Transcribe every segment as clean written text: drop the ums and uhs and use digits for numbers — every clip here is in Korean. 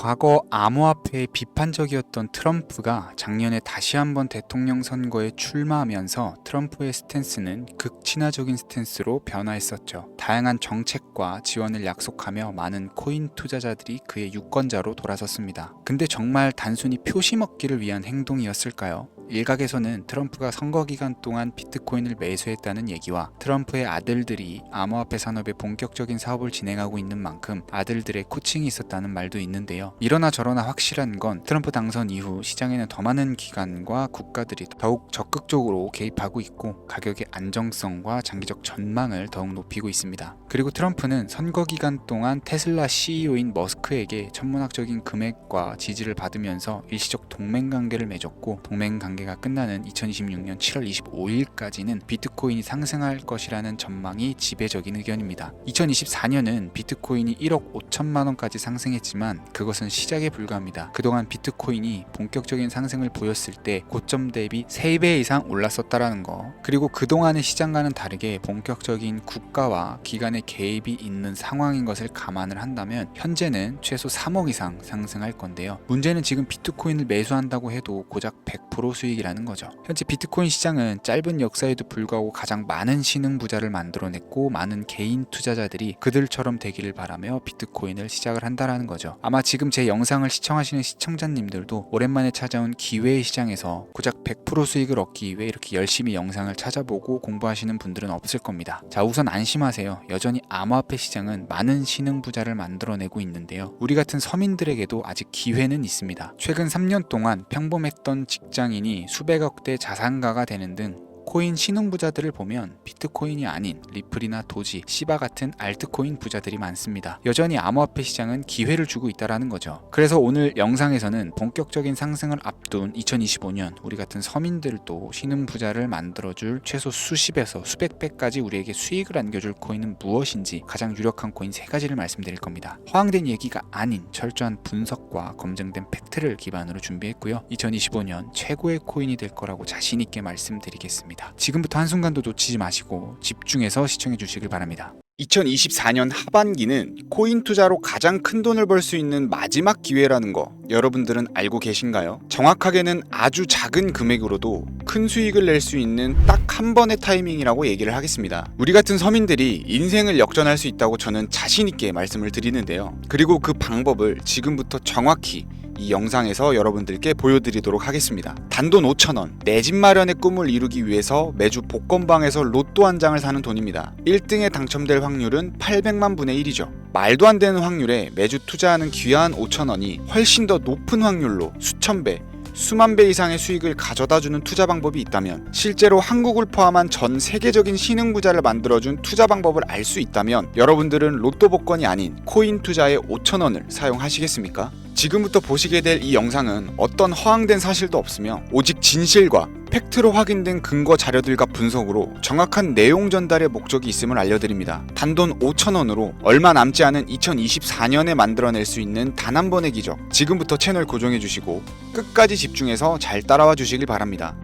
과거 암호화폐에 비판적이었던 트럼프가 작년에 다시 한번 대통령 선거에 출마하면서 트럼프의 스탠스는 극친화적인 스탠스로 변화했었죠. 다양한 정책과 지원을 약속하며 많은 코인 투자자들이 그의 유권자로 돌아섰습니다. 근데 정말 단순히 표심 얻기를 위한 행동이었을까요? 일각에서는 트럼프가 선거 기간 동안 비트코인을 매수했다는 얘기와 트럼프의 아들들이 암호화폐 산업에 본격적인 사업을 진행하고 있는 만큼 아들들의 코칭이 있었다는 말도 있는데요. 이러나 저러나 확실한 건 트럼프 당선 이후 시장에는 더 많은 기관과 국가들이 더욱 적극적으로 개입하고 있고 가격의 안정성과 장기적 전망을 더욱 높이고 있습니다. 그리고 트럼프는 선거 기간 동안 테슬라 CEO인 머스크에게 천문학적인 금액과 지지를 받으면서 일시적 동맹관계를 맺었고 동맹관계가 끝나는 2026년 7월 25일까지는 비트코인이 상승할 것이라는 전망이 지배적인 의견입니다. 2024년은 비트코인이 1억 5천만 원까지 상승했지만 그것은 시작에 불과합니다. 그동안 비트코인이 본격적인 상승을 보였을 때 고점 대비 3배 이상 올랐었다라는 거, 그리고 그동안의 시장과는 다르게 본격적인 국가와 기관의 개입이 있는 상황인 것을 감안을 한다면 현재는 최소 3억 이상 상승할 건데요. 문제는 지금 비트코인을 매수한다고 해도 고작 100% 수익이라는 거죠. 현재 비트코인 시장은 짧은 역사에도 불구하고 가장 많은 신흥부자를 만들어냈고 많은 개인 투자자들이 그들처럼 되기를 바라며 비트코인을 시작을 한다라는 거죠. 아마 지금 제 영상을 시청하시는 시청자님들도 오랜만에 찾아온 기회의 시장에서 고작 100% 수익을 얻기 위해 이렇게 열심히 영상을 찾아보고 공부하시는 분들은 없을 겁니다. 자, 우선 안심하세요. 여전히 암호화폐 시장은 많은 신흥부자를 만들어내고 있는데요. 우리 같은 서민들에게도 아직 기회는 있습니다. 최근 3년 동안 평범했던 직장인이 수백억대 자산가가 되는 등 코인 신흥부자들을 보면 비트코인이 아닌 리플이나 도지, 시바 같은 알트코인 부자들이 많습니다. 여전히 암호화폐 시장은 기회를 주고 있다는 거죠. 그래서 오늘 영상에서는 본격적인 상승을 앞둔 2025년 우리 같은 서민들도 신흥부자를 만들어줄 최소 수십에서 수백 배까지 우리에게 수익을 안겨줄 코인은 무엇인지 가장 유력한 코인 3가지를 말씀드릴 겁니다. 허황된 얘기가 아닌 철저한 분석과 검증된 팩트를 기반으로 준비했고요. 2025년 최고의 코인이 될 거라고 자신 있게 말씀드리겠습니다. 지금부터 한순간도 놓치지 마시고 집중해서 시청해 주시길 바랍니다. 2024년 하반기는 코인 투자로 가장 큰 돈을 벌 수 있는 마지막 기회라는 거 여러분들은 알고 계신가요? 정확하게는 아주 작은 금액으로도 큰 수익을 낼 수 있는 딱 한 번의 타이밍이라고 얘기를 하겠습니다. 우리 같은 서민들이 인생을 역전할 수 있다고 저는 자신 있게 말씀을 드리는데요. 그리고 그 방법을 지금부터 정확히 이 영상에서 여러분들께 보여드리도록 하겠습니다. 단돈 5,000원, 내 집 마련의 꿈을 이루기 위해서 매주 복권방에서 로또 한 장을 사는 돈입니다. 1등에 당첨될 확률은 800만 분의 1이죠. 말도 안 되는 확률에 매주 투자하는 귀한 5,000원이 훨씬 더 높은 확률로 수천 배, 수만 배 이상의 수익을 가져다주는 투자 방법이 있다면, 실제로 한국을 포함한 전 세계적인 신흥부자를 만들어준 투자 방법을 알 수 있다면 여러분들은 로또 복권이 아닌 코인 투자에 5,000원을 사용하시겠습니까? 지금부터 보시게 될 이 영상은 어떤 허황된 사실도 없으며 오직 진실과 팩트로 확인된 근거 자료들과 분석으로 정확한 내용 전달의 목적이 있음을 알려드립니다. 단돈 5,000원으로 얼마 남지 않은 2024년에 만들어낼 수 있는 단 한 번의 기적. 지금부터 채널 고정해주시고 끝까지 집중해서 잘 따라와 주시길 바랍니다.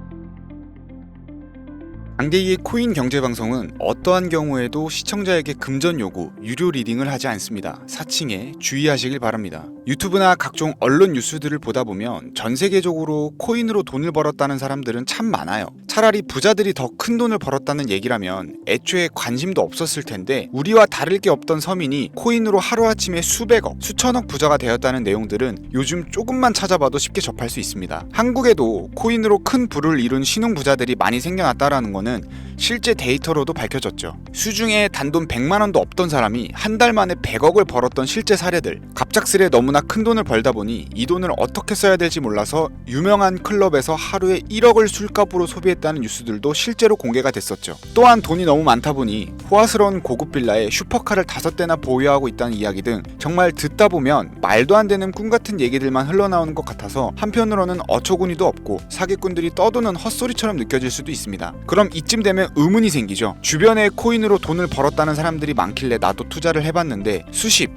장대희의 코인 경제방송은 어떠한 경우에도 시청자에게 금전 요구, 유료 리딩을 하지 않습니다. 사칭에 주의하시길 바랍니다. 유튜브나 각종 언론 뉴스들을 보다 보면 전 세계적으로 코인으로 돈을 벌었다는 사람들은 참 많아요. 차라리 부자들이 더 큰 돈을 벌었다는 얘기라면 애초에 관심도 없었을 텐데, 우리와 다를 게 없던 서민이 코인으로 하루아침에 수백억, 수천억 부자가 되었다는 내용들은 요즘 조금만 찾아봐도 쉽게 접할 수 있습니다. 한국에도 코인으로 큰 부를 이룬 신흥부자들이 많이 생겨났다라는 거는 실제 데이터로도 밝혀졌죠. 수중에 단돈 100만 원도 없던 사람이 한 달 만에 100억을 벌었던 실제 사례들. 갑작스레 너무나 큰 돈을 벌다 보니 이 돈을 어떻게 써야 될지 몰라서 유명한 클럽에서 하루에 1억을 술값으로 소비했다는 뉴스들도 실제로 공개가 됐었죠. 또한 돈이 너무 많다 보니 호화스러운 고급 빌라에 슈퍼카를 5대나 보유하고 있다는 이야기 등 정말 듣다 보면 말도 안 되는 꿈 같은 얘기들만 흘러나오는 것 같아서 한편으로는 어처구니도 없고 사기꾼들이 떠도는 헛소리처럼 느껴질 수도 있습니다. 그럼 이쯤 되면 의문이 생기죠. 주변에 코인으로 돈을 벌었다는 사람들이 많길래 나도 투자를 해봤는데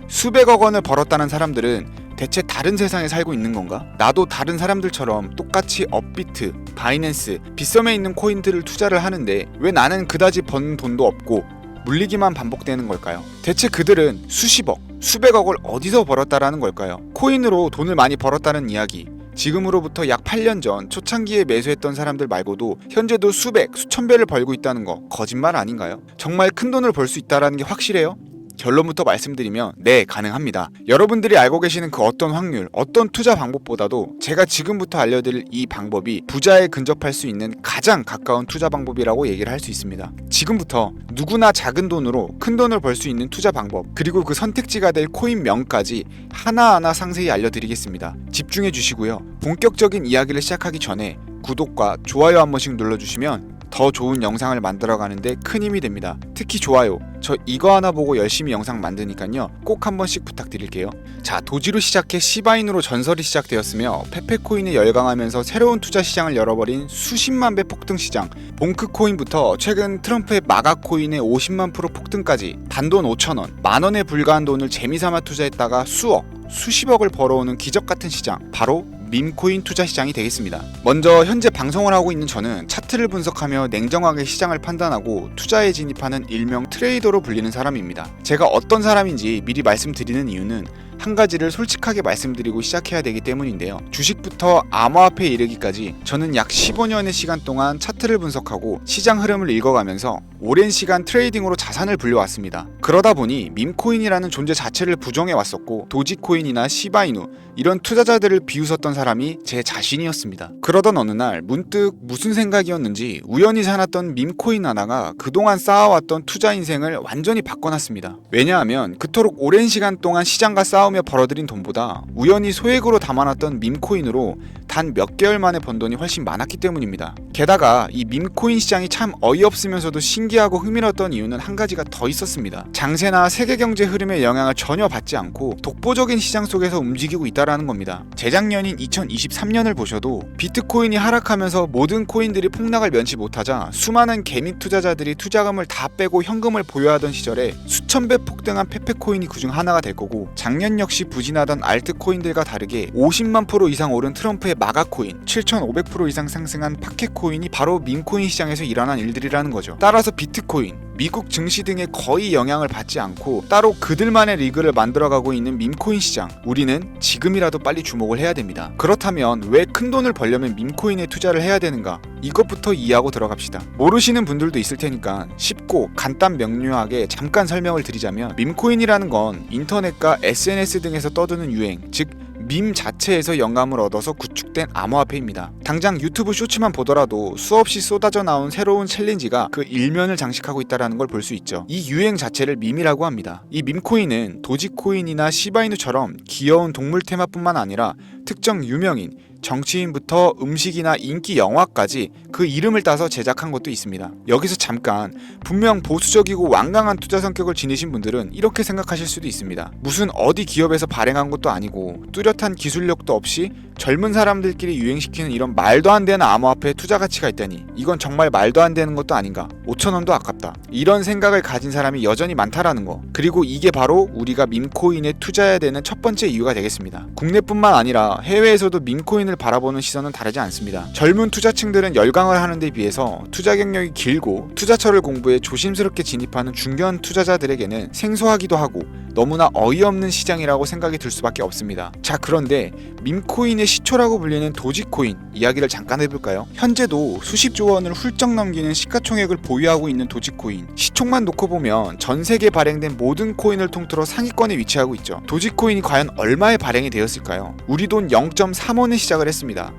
수백억 원을 벌었다는 사람들은 대체 다른 세상에 살고 있는 건가? 나도 다른 사람들처럼 똑같이 업비트, 바이낸스, 빗썸에 있는 코인들을 투자를 하는데 왜 나는 그다지 번 돈도 없고 물리기만 반복되는 걸까요? 대체 그들은 수십억, 수백억을 어디서 벌었다라는 걸까요? 코인으로 돈을 많이 벌었다는 이야기, 지금으로부터 약 8년 전 초창기에 매수했던 사람들 말고도 현재도 수백, 수천 배를 벌고 있다는 거 거짓말 아닌가요? 정말 큰 돈을 벌 수 있다는 게 확실해요? 결론부터 말씀드리면 네, 가능합니다. 여러분들이 알고 계시는 그 어떤 확률, 어떤 투자 방법보다도 제가 지금부터 알려드릴 이 방법이 부자에 근접할 수 있는 가장 가까운 투자 방법이라고 얘기를 할 수 있습니다. 지금부터 누구나 작은 돈으로 큰 돈을 벌 수 있는 투자 방법, 그리고 그 선택지가 될 코인명까지 하나하나 상세히 알려드리겠습니다. 집중해 주시고요. 본격적인 이야기를 시작하기 전에 구독과 좋아요 한 번씩 눌러주시면 더 좋은 영상을 만들어가는데 큰 힘이 됩니다. 특히 좋아요, 저 이거 하나 보고 열심히 영상 만드니까요, 꼭 한 번씩 부탁드릴게요. 자, 도지로 시작해 시바인으로 전설이 시작되었으며 페페코인에 열광하면서 새로운 투자 시장을 열어버린 수십만 배 폭등 시장, 봉크코인부터 최근 트럼프의 마가코인의 50만 프로 폭등까지 단돈 5,000원, 만원에 불과한 돈을 재미삼아 투자했다가 수억, 수십억을 벌어오는 기적같은 시장, 바로 밈코인 투자 시장이 되겠습니다. 먼저 현재 방송을 하고 있는 저는 차트를 분석하며 냉정하게 시장을 판단하고 투자에 진입하는 일명 트레이더로 불리는 사람입니다. 제가 어떤 사람인지 미리 말씀드리는 이유는 한 가지를 솔직하게 말씀드리고 시작해야 되기 때문인데요. 주식부터 암호화폐에 이르기까지 저는 약 15년의 시간 동안 차트를 분석하고 시장 흐름을 읽어가면서 오랜 시간 트레이딩으로 자산을 불려왔습니다. 그러다 보니 밈코인이라는 존재 자체를 부정해왔었고 도지코인이나 시바이누 이런 투자자들을 비웃었던 사람이 제 자신이었습니다. 그러던 어느 날 문득 무슨 생각이었는지 우연히 사놨던 밈코인 하나가 그동안 쌓아왔던 투자 인생을 완전히 바꿔놨습니다. 왜냐하면 그토록 오랜 시간 동안 시장과 싸우며 벌어들인 돈보다 우연히 소액으로 담아놨던 밈코인으로 단 몇 개월 만에 번 돈이 훨씬 많았기 때문입니다. 게다가 이 밈코인 시장이 참 어이없으면서도 신기하고 흥미로웠던 이유는 한 가지가 더 있었습니다. 장세나 세계 경제 흐름의 영향을 전혀 받지 않고 독보적인 시장 속에서 움직이고 있다라는 겁니다. 재작년인 2023년을 보셔도 비트코인이 하락하면서 모든 코인들이 폭락을 면치 못하자 수많은 개미 투자자들이 투자금을 다 빼고 현금을 보유하던 시절에 수천 배 폭등한 페페코인이 그중 하나가 될 거고, 작년 역시 부진하던 알트코인들과 다르게 50만 프로 이상 오른 트럼프의 마가코인, 7,500% 이상 상승한 파켓코인이 바로 밈코인 시장에서 일어난 일들이라는 거죠. 따라서 비트코인, 미국 증시 등에 거의 영향을 받지 않고 따로 그들만의 리그를 만들어가고 있는 밈코인 시장, 우리는 지금이라도 빨리 주목을 해야 됩니다. 그렇다면 왜 큰 돈을 벌려면 밈코인에 투자를 해야 되는가? 이것부터 이해하고 들어갑시다. 모르시는 분들도 있을 테니까 쉽고 간단 명료하게 잠깐 설명을 드리자면, 밈코인이라는 건 인터넷과 SNS 등에서 떠드는 유행, 즉 밈 자체에서 영감을 얻어서 구축된 암호화폐입니다. 당장 유튜브 쇼츠만 보더라도 수없이 쏟아져 나온 새로운 챌린지가 그 일면을 장식하고 있다는 걸 볼 수 있죠. 이 유행 자체를 밈이라고 합니다. 이 밈코인은 도지코인이나 시바이누처럼 귀여운 동물 테마뿐만 아니라 특정 유명인, 정치인부터 음식이나 인기 영화까지 그 이름을 따서 제작한 것도 있습니다. 여기서 잠깐, 분명 보수적이고 완강한 투자 성격을 지니신 분들은 이렇게 생각하실 수도 있습니다. 무슨 어디 기업에서 발행한 것도 아니고 뚜렷한 기술력도 없이 젊은 사람들끼리 유행시키는 이런 말도 안 되는 암호화폐에 투자 가치가 있다니, 이건 정말 말도 안 되는 것도 아닌가, 5,000원도 아깝다, 이런 생각을 가진 사람이 여전히 많다라는 거. 그리고 이게 바로 우리가 밈코인에 투자해야 되는 첫 번째 이유가 되겠습니다. 국내뿐만 아니라 해외에서도 밈코인을 바라보는 시선은 다르지 않습니다. 젊은 투자층들은 열광을 하는 데 비해서 투자 경력이 길고 투자처를 공부해 조심스럽게 진입하는 중견 투자자들에게는 생소하기도 하고 너무나 어이없는 시장이라고 생각이 들 수밖에 없습니다. 자, 그런데 밈코인의 시초라고 불리는 도지코인 이야기를 잠깐 해볼까요? 현재도 수십조 원을 훌쩍 넘기는 시가총액을 보유하고 있는 도지코인, 시총만 놓고 보면 전 세계에 발행된 모든 코인을 통틀어 상위권에 위치하고 있죠. 도지코인이 과연 얼마에 발행이 되었을까요? 우리 돈 0.3원에 시작을 했습니다.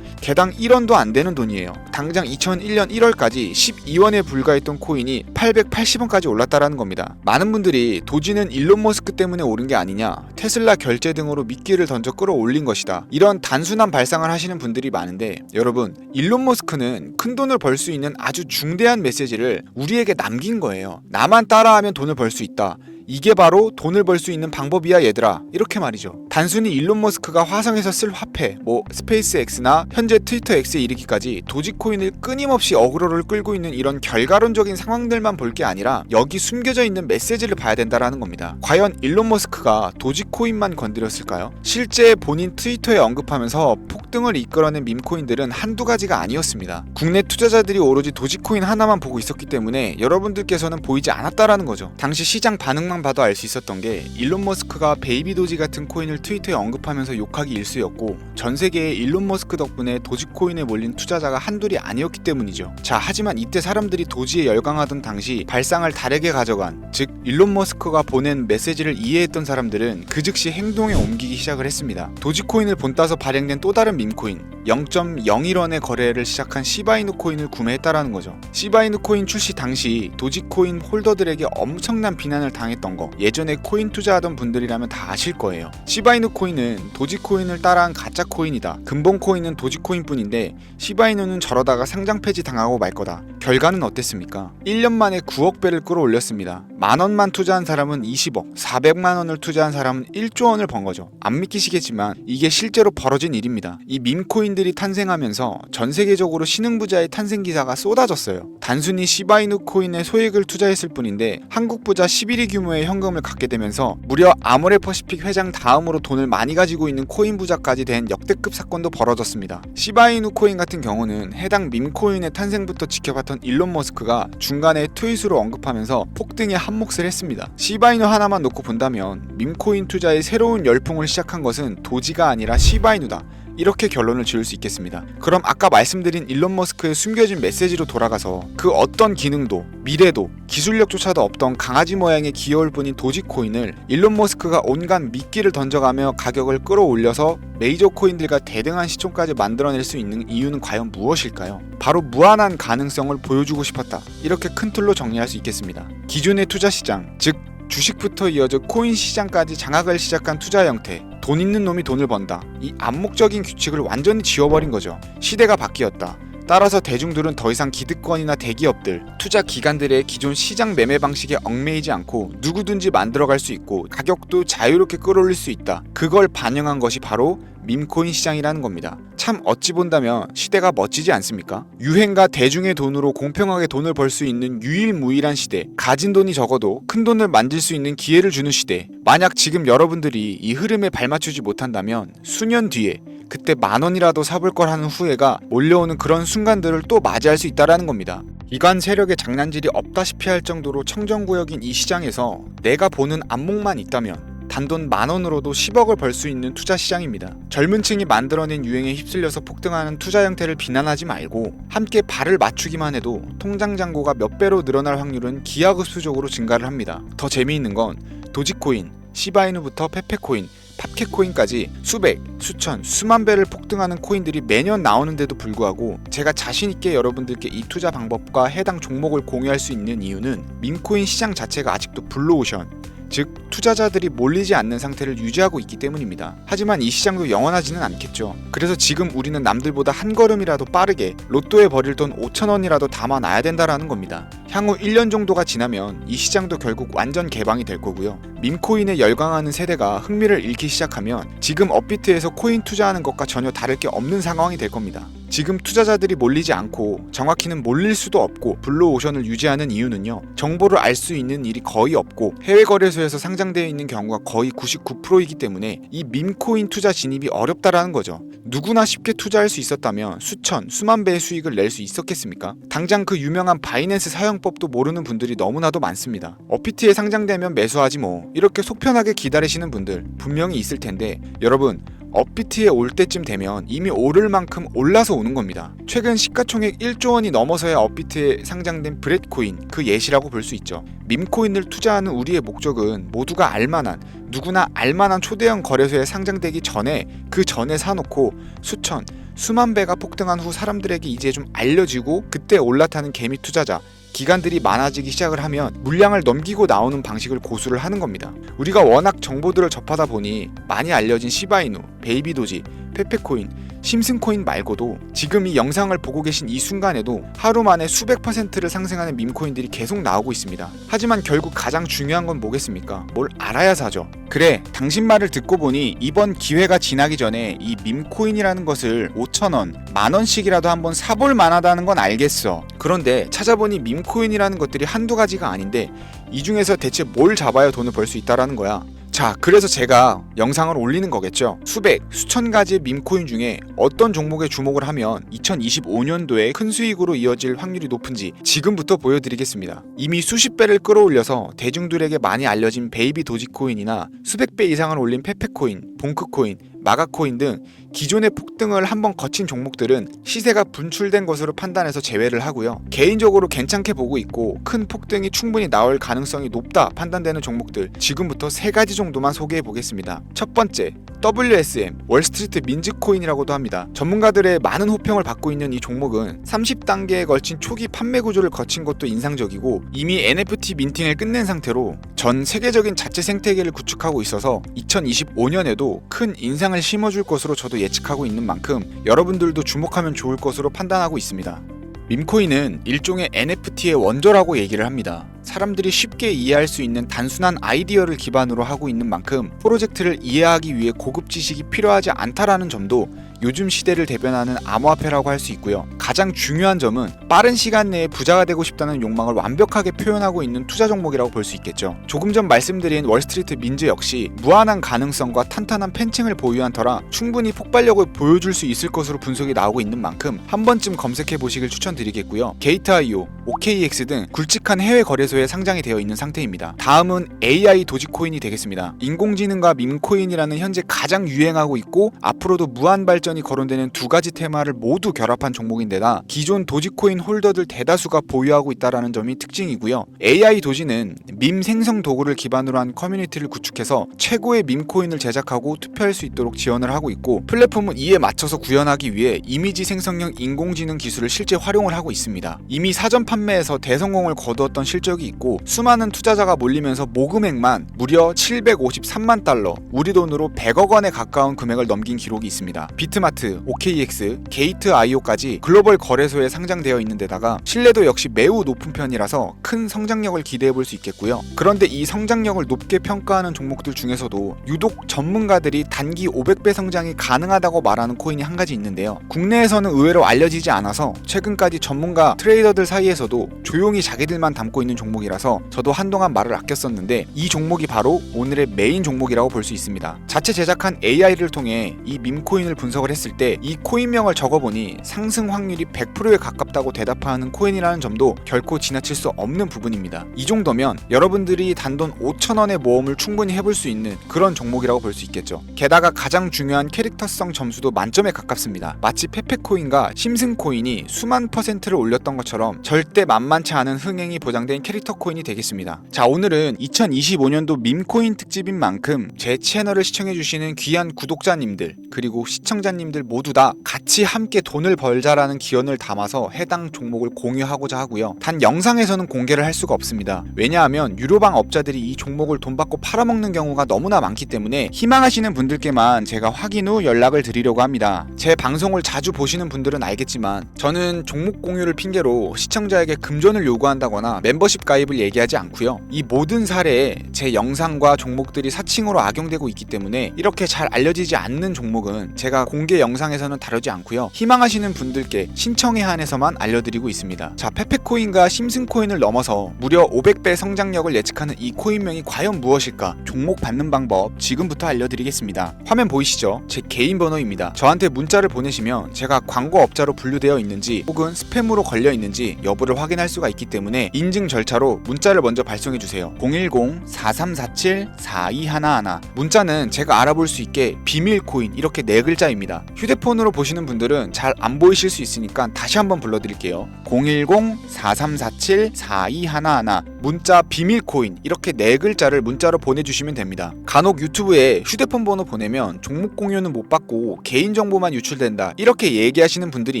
개당 1원도 안 되는 돈이에요. 당장 2001년 1월까지 12원에 불과했던 코인이 880원까지 올랐다라는 겁니다. 많은 분들이 도지는 일론 머스크 때문에 오른 게 아니냐, 테슬라 결제 등으로 미끼를 던져 끌어올린 것이다, 이런 단순한 발상을 하시는 분들이 많은데, 여러분, 일론 머스크는 큰 돈을 벌 수 있는 아주 중대한 메시지를 우리에게 남긴 거예요. 나만 따라하면 돈을 벌 수 있다, 이게 바로 돈을 벌 수 있는 방법이야 얘들아, 이렇게 말이죠. 단순히 일론 머스크가 화성에서 쓸 화폐, 스페이스 X나 현재 트위터 X에 이르기까지 도지코인을 끊임없이 어그로를 끌고 있는 이런 결과론적인 상황들만 볼 게 아니라 여기 숨겨져 있는 메시지를 봐야 된다라는 겁니다. 과연 일론 머스크가 도지코인만 건드렸을까요? 실제 본인 트위터에 언급하면서 폭등을 이끌어낸 밈코인들은 한두 가지가 아니었습니다. 국내 투자자들이 오로지 도지코인 하나만 보고 있었기 때문에 여러분들께서는 보이지 않았다라는 거죠. 당시 시장 반응만 봐도 알 수 있었던 게 일론 머스크가 베이비 도지 같은 코인을 트위터에 언급하면서 욕하기 일쑤였고 전 세계에 일론 머스크 덕분에 도지코인에 몰린 투자자가 한둘이 아니었기 때문이죠. 자, 하지만 이때 사람들이 도지에 열광하던 당시 발상을 다르게 가져간, 즉 일론 머스크가 보낸 메시지를 이해했던 사람들은 그 즉시 행동에 옮기기 시작을 했습니다. 도지코인을 본따서 발행된 또 다른 밈코인 0.01원의 거래를 시작한 시바이누 코인을 구매했다라는 거죠. 시바이누 코인 출시 당시 도지코인 홀더들에게 엄청난 비난을 당했던 거 예전에 코인 투자하던 분들이라면 다 아실 거예요. 시바이누 코인은 도지코인을 따라한 가짜 코인이다. 근본 코인은 도지코인 뿐인데 시바이누는 저러다가 상장 폐지 당하고 말 거다. 결과는 어땠습니까? 1년 만에 9억 배를 끌어올렸습니다. 만원만 투자한 사람은 20억, 400만원을 투자한 사람은 1조 원을 번 거죠. 안 믿기시겠지만 이게 실제로 벌어진 일입니다. 이 밈코인들이 탄생하면서 전 세계적으로 신흥부자의 탄생 기사가 쏟아졌어요. 단순히 시바이누 코인에 소액을 투자했을 뿐인데 한국 부자 11위 규모의 현금을 갖게 되면서 무려 아모레퍼시픽 회장 다음으로 돈을 많이 가지고 있는 코인 부자까지 된 역대급 사건도 벌어졌습니다. 시바이누 코인 같은 경우는 해당 밈코인의 탄생부터 지켜봤던 일론 머스크가 중간에 트윗으로 언급하면서 폭등에 한몫을 했습니다. 시바이누 하나만 놓고 본다면 밈코인 투자의 새로운 열풍을 시작한 것은 도지가 아니라 시바이누다. 이렇게 결론을 지을 수 있겠습니다. 그럼 아까 말씀드린 일론 머스크의 숨겨진 메시지로 돌아가서 그 어떤 기능도 미래도 기술력조차도 없던 강아지 모양의 귀여울 뿐인 도지코인을 일론 머스크가 온갖 미끼를 던져가며 가격을 끌어올려서 메이저 코인들과 대등한 시총까지 만들어낼 수 있는 이유는 과연 무엇일까요? 바로 무한한 가능성을 보여주고 싶었다. 이렇게 큰 틀로 정리할 수 있겠습니다. 기존의 투자 시장, 즉 주식부터 이어져 코인 시장까지 장악을 시작한 투자 형태, 돈 있는 놈이 돈을 번다. 이 암묵적인 규칙을 완전히 지워버린 거죠. 시대가 바뀌었다. 따라서 대중들은 더 이상 기득권이나 대기업들, 투자 기관들의 기존 시장 매매 방식에 얽매이지 않고 누구든지 만들어갈 수 있고 가격도 자유롭게 끌어올릴 수 있다. 그걸 반영한 것이 바로 밈코인 시장이라는 겁니다. 참 어찌 본다면 시대가 멋지지 않습니까? 유행과 대중의 돈으로 공평하게 돈을 벌 수 있는 유일무이한 시대, 가진 돈이 적어도 큰 돈을 만질 수 있는 기회를 주는 시대. 만약 지금 여러분들이 이 흐름에 발맞추지 못한다면 수년 뒤에 그때 만원이라도 사볼 걸 하는 후회가 몰려오는 그런 순간들을 또 맞이할 수 있다라는 겁니다. 이관 세력의 장난질이 없다시피 할 정도로 청정구역인 이 시장에서 내가 보는 안목만 있다면 단돈 만원으로도 10억을 벌 수 있는 투자 시장입니다. 젊은 층이 만들어낸 유행에 휩쓸려서 폭등하는 투자 형태를 비난하지 말고 함께 발을 맞추기만 해도 통장 잔고가 몇 배로 늘어날 확률은 기하급수적으로 증가를 합니다. 더 재미있는 건 도지코인, 시바이누부터 페페코인, 팝캣코인까지 수백, 수천, 수만 배를 폭등하는 코인들이 매년 나오는데도 불구하고 제가 자신있게 여러분들께 이 투자 방법과 해당 종목을 공유할 수 있는 이유는 밈코인 시장 자체가 아직도 블루오션, 즉 투자자들이 몰리지 않는 상태를 유지하고 있기 때문입니다. 하지만 이 시장도 영원하지는 않겠죠. 그래서 지금 우리는 남들보다 한 걸음이라도 빠르게 로또에 버릴 돈 5천원이라도 담아놔야 된다라는 겁니다. 향후 1년 정도가 지나면 이 시장도 결국 완전 개방이 될 거고요. 밈코인에 열광하는 세대가 흥미를 잃기 시작하면 지금 업비트에서 코인 투자하는 것과 전혀 다를 게 없는 상황이 될 겁니다. 지금 투자자들이 몰리지 않고 정확히는 몰릴 수도 없고 블루오션을 유지하는 이유는요. 정보를 알 수 있는 일이 거의 없고 해외 거래소에서 상장되어 있는 경우가 거의 99%이기 때문에 이 밈코인 투자 진입이 어렵다라는 거죠. 누구나 쉽게 투자할 수 있었다면 수천, 수만 배의 수익을 낼 수 있었겠습니까? 당장 그 유명한 바이낸스 사용법도 모르는 분들이 너무나도 많습니다. 업비트에 상장되면 매수하지 뭐 이렇게 속편하게 기다리시는 분들 분명히 있을 텐데 여러분 업비트에 올 때쯤 되면 이미 오를 만큼 올라서 오는 겁니다. 최근 시가총액 1조 원이 넘어서야 업비트에 상장된 브렛코인 그 예시라고 볼 수 있죠. 밈코인을 투자하는 우리의 목적은 모두가 알만한 누구나 알만한 초대형 거래소에 상장되기 전에 그 전에 사놓고 수천, 수만 배가 폭등한 후 사람들에게 이제 좀 알려지고 그때 올라타는 개미 투자자 기관들이 많아지기 시작을 하면 물량을 넘기고 나오는 방식을 고수를 하는 겁니다. 우리가 워낙 정보들을 접하다 보니 많이 알려진 시바이누, 베이비도지, 페페코인, 심슨코인 말고도 지금 이 영상을 보고 계신 이 순간에도 하루 만에 수백 %를 상승하는 밈코인들이 계속 나오고 있습니다. 하지만 결국 가장 중요한 건 뭐겠습니까? 뭘 알아야 사죠. 그래, 당신 말을 듣고 보니 이번 기회가 지나기 전에 이 밈코인이라는 것을 5,000원, 만원씩이라도 한번 사볼 만하다는 건 알겠어. 그런데 찾아보니 밈코인이라는 것들이 한두 가지가 아닌데 이 중에서 대체 뭘 잡아야 돈을 벌 수 있다라는 거야. 자, 그래서 제가 영상을 올리는 거겠죠. 수백, 수천 가지의 밈코인 중에 어떤 종목에 주목을 하면 2025년도에 큰 수익으로 이어질 확률이 높은지 지금부터 보여드리겠습니다. 이미 수십 배를 끌어올려서 대중들에게 많이 알려진 베이비 도지코인이나 수백 배 이상을 올린 페페코인, 봉크코인, 마가코인 등 기존의 폭등을 한번 거친 종목들은 시세가 분출된 것으로 판단해서 제외를 하고요. 개인적으로 괜찮게 보고 있고 큰 폭등이 충분히 나올 가능성이 높다 판단되는 종목들 지금부터 3가지 정도만 소개해 보겠습니다. 첫 번째, WSM, 월스트리트 민즈코인이라고도 합니다. 전문가들의 많은 호평을 받고 있는 이 종목은 30단계에 걸친 초기 판매 구조를 거친 것도 인상적이고 이미 NFT 민팅을 끝낸 상태로 전 세계적인 자체 생태계를 구축하고 있어서 2025년에도 큰 인상을 심어줄 것으로 저도 예측하고 있는 만큼 여러분들도 주목하면 좋을 것으로 판단하고 있습니다. 밈코인은 일종의 NFT의 원조라고 얘기를 합니다. 사람들이 쉽게 이해할 수 있는 단순한 아이디어를 기반으로 하고 있는 만큼 프로젝트를 이해하기 위해 고급 지식이 필요하지 않다라는 점도 요즘 시대를 대변하는 암호화폐라고 할 수 있고요. 가장 중요한 점은 빠른 시간 내에 부자가 되고 싶다는 욕망을 완벽하게 표현하고 있는 투자 종목이라고 볼 수 있겠죠. 조금 전 말씀드린 월스트리트 민즈 역시 무한한 가능성과 탄탄한 팬층을 보유한 터라 충분히 폭발력을 보여줄 수 있을 것으로 분석이 나오고 있는 만큼 한 번쯤 검색해 보시길 추천드리겠고요. 게이트.io, OKX 등 굵직한 해외 거래소에 상장이 되어 있는 상태입니다. 다음은 AI 도지코인이 되겠습니다. 인공지능과 밈코인이라는 현재 가장 유행하고 있고 앞으로도 무한 발전이 거론되는 2가지 테마를 모두 결합한 종목인데다 기존 도지코인 홀더들 대다수가 보유하고 있다는 점이 특징이고요. AI 도지는 밈 생성 도구를 기반으로 한 커뮤니티를 구축해서 최고의 밈코인을 제작하고 투표할 수 있도록 지원을 하고 있고 플랫폼은 이에 맞춰서 구현하기 위해 이미지 생성형 인공지능 기술을 실제 활용을 하고 있습니다. 이미 사전 판매에서 대성공을 거두었던 실적이 있고 수많은 투자자가 몰리면서 모금액만 무려 753만 달러, 우리 돈으로 100억 원에 가까운 금액을 넘긴 기록이 있습니다. 비트마트, OKX, 게이트.io까지 글로벌 거래소에 상장되어 있는 데다가 신뢰도 역시 매우 높은 편이라서 큰 성장력을 기대해 볼 수 있겠고요. 그런데 이 성장력을 높게 평가하는 종목들 중에서도 유독 전문가들이 단기 500배 성장이 가능하다고 말하는 코인이 한 가지 있는데요. 국내에서는 의외로 알려지지 않아서 최근까지 전문가 트레이더들 사이에서도 조용히 자기들만 담고 있는 종목이라서 저도 한동안 말을 아꼈었는데 이 종목이 바로 오늘의 메인 종목이라고 볼 수 있습니다. 자체 제작한 AI를 통해 이 밈코인을 분석을 했을 때 이 코인명을 적어보니 상승 확률이 100%에 가깝다고 대답하는 코인이라는 점도 결코 지나칠 수 없는 부분입니다. 이 정도면 여러분들이 단돈 5,000원의 모험을 충분히 해볼 수 있는 그런 종목이라고 볼 수 있겠죠. 게다가 가장 중요한 캐릭터성 점수도 만점에 가깝습니다. 마치 페페코인과 심슨코인이 수만 %를 올렸던 것처럼 절대 만만치 않은 흥행이 보장된 캐릭터 코인이 되겠습니다. 자, 오늘은 2025년도 밈코인 특집인 만큼 제 채널을 시청해주시는 귀한 구독자님들 그리고 시청자님들 모두 다 같이 함께 돈을 벌자라는 기원을 담아서 해당 종목을 공유하고자 하고요. 단 영상에서는 공개를 할 수가 없습니다. 왜냐하면 유료방 업자들이 이 종목을 돈 받고 팔아먹는 경우가 너무나 많기 때문에 희망하시는 분들께만 제가 확인 후 연락을 드리려고 합니다. 제 방송을 자주 보시는 분들은 알겠지만 저는 종목 공유를 핑계로 시청자에게 금전을 요구한다거나 멤버십 가입을 얘기하지 않고요. 이 모든 사례에 제 영상과 종목들이 사칭으로 악용되고 있기 때문에 이렇게 잘 알려지지 않는 종목은 제가 공개 영상에서는 다루지 않고요. 희망하시는 분들께 신청에 한해서만 알려드리고 있습니다. 자, 페페코인과 심슨코인을 넘어서 무려 500배 성장력을 예측하는 이 코인명이 과연 무엇일까? 종목 받는 방법 지금부터 알려드리겠습니다. 화면 보이시죠? 제 개인 번호입니다. 저한테 문자를 보내시면 제가 광고업자로 분류되어 있는지 혹은 스팸으로 걸려 있는지 여부를 확인할 수가 있기 때문에 인증 절차로 문자를 먼저 발송해주세요. 010-4347-4211 문자는 제가 알아볼 수 있게 비밀코인 이렇게 4글자입니다. 휴대폰으로 보시는 분들은 잘 안 보이실 수 있으니까 다시 한번 불러드릴게요. 010-4347-4211 문자 비밀코인 이렇게 4글자를 문자로 보내주시면 됩니다. 간혹 유튜브에 휴대폰 번호 보내면 종목 공유는 못 받고 개인정보만 유출된다 이렇게 얘기하시는 분들이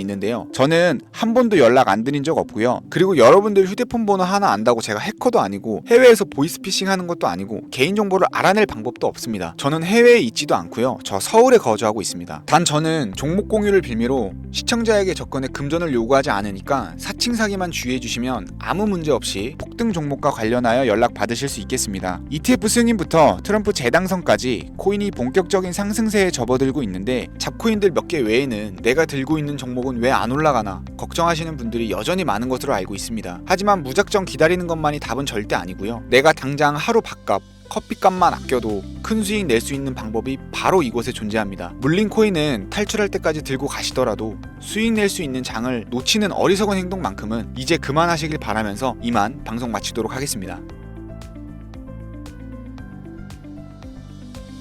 있는데요. 저는 한 번도 연락 안 드린 적 없고요. 그리고 여러분들 휴대폰 번호 하나 안다고 제가 해커도 아니고 해외에서 보이스피싱 하는 것도 아니고 개인정보를 알아낼 방법도 없습니다. 저는 해외에 있지도 않고요. 저 서울에 거주하고 있습니다. 단 저는 종목 공유를 빌미로 시청자에게 접근에 금전을 요구하지 않으니까 사칭 사기만 주의해 주시면 아무 문제 없이 폭등 종목과 관련하여 연락 받으실 수 있겠습니다. ETF 승인부터 트럼프 재당선까지 코인이 본격적인 상승세에 접어들고 있는데 잡코인들 몇 개 외에는 내가 들고 있는 종목은 왜 안 올라가나 걱정하시는 분들이 여전히 많은 것으로 알고 있습니다. 하지만 무작정 기다리는 것만이 답은 절대 아니고요. 내가 당장 하루 밥값 커피값만 아껴도 큰 수익 낼 수 있는 방법이 바로 이곳에 존재합니다. 물린 코인은 탈출할 때까지 들고 가시더라도 수익 낼 수 있는 장을 놓치는 어리석은 행동만큼은 이제 그만하시길 바라면서 이만 방송 마치도록 하겠습니다.